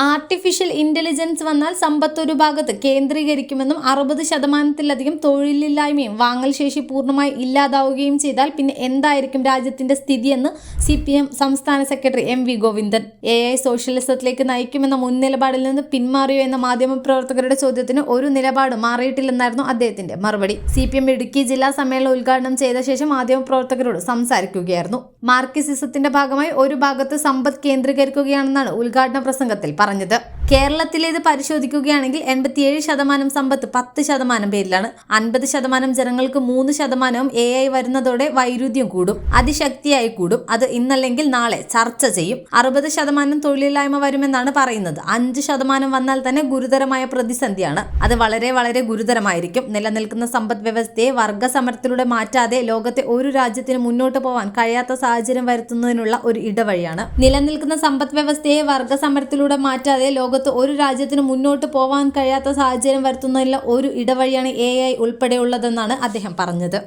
Artificial intelligence വന്നാൽ സമ്പത്ത് ഒരു ഭാഗത്ത് കേന്ദ്രീകരിക്കുമെന്നും 60%-ലധികം തൊഴിലില്ലായ്മയും വാങ്ങൽ ശേഷി പൂർണ്ണമായി ഇല്ലാതാവുകയും ചെയ്താൽ പിന്നെ എന്തായിരിക്കും രാജ്യത്തിന്റെ സ്ഥിതിയെന്ന് CPM സംസ്ഥാന സെക്രട്ടറി MV ഗോവിന്ദൻ. AI സോഷ്യലിസത്തിലേക്ക് നയിക്കുമെന്ന മുൻ നിലപാടിൽ നിന്ന് പിന്മാറിയോ എന്ന മാധ്യമപ്രവർത്തകരുടെ ചോദ്യത്തിന് ഒരു നിലപാട് മാറിയിട്ടില്ലെന്നായിരുന്നു അദ്ദേഹത്തിന്റെ മറുപടി. CPM ഇടുക്കി ജില്ലാ സമ്മേളനം ഉദ്ഘാടനം ചെയ്ത ശേഷം മാധ്യമപ്രവർത്തകരോട് സംസാരിക്കുകയായിരുന്നു. മാർക്സിസത്തിന്റെ ഭാഗമായി ഒരു ഭാഗത്ത് സമ്പത്ത് കേന്ദ്രീകരിക്കുകയാണെന്നാണ് ഉദ്ഘാടന പ്രസംഗത്തിൽ പറഞ്ഞത്. കേരളത്തിലേത് പരിശോധിക്കുകയാണെങ്കിൽ 87% സമ്പത്ത് 10% പേരിലാണ്. 50% ജനങ്ങൾക്ക് 3% AI വരുന്നതോടെ വൈരുദ്ധ്യം കൂടും, അതിശക്തിയായി കൂടും. അത് ഇന്നല്ലെങ്കിൽ നാളെ ചർച്ച ചെയ്യും. 60% തൊഴിലില്ലായ്മ വരുമെന്നാണ് പറയുന്നത്. 5% വന്നാൽ തന്നെ ഗുരുതരമായ പ്രതിസന്ധിയാണ്. അത് വളരെ വളരെ ഗുരുതരമായിരിക്കും. നിലനിൽക്കുന്ന സമ്പദ് വ്യവസ്ഥയെ വർഗസമരത്തിലൂടെ മാറ്റാതെ ലോകത്തെ ഒരു രാജ്യത്തിന് മുന്നോട്ട് പോകാൻ കഴിയാത്ത സാഹചര്യം വരുത്തുന്നതിനുള്ള ഒരു ഇടവഴിയാണ്. നിലനിൽക്കുന്ന സമ്പദ് വ്യവസ്ഥയെ വർഗസമരത്തിലൂടെ മാറ്റാതെ ലോകത്ത് ഒരു രാജ്യത്തിന് മുന്നോട്ട് പോകാൻ കഴിയാത്ത സാഹചര്യം വരുത്തുന്നതിനുള്ള ഒരു ഇടവഴിയാണ് AI ഉൾപ്പെടെയുള്ളതെന്നാണ് അദ്ദേഹം പറഞ്ഞത്.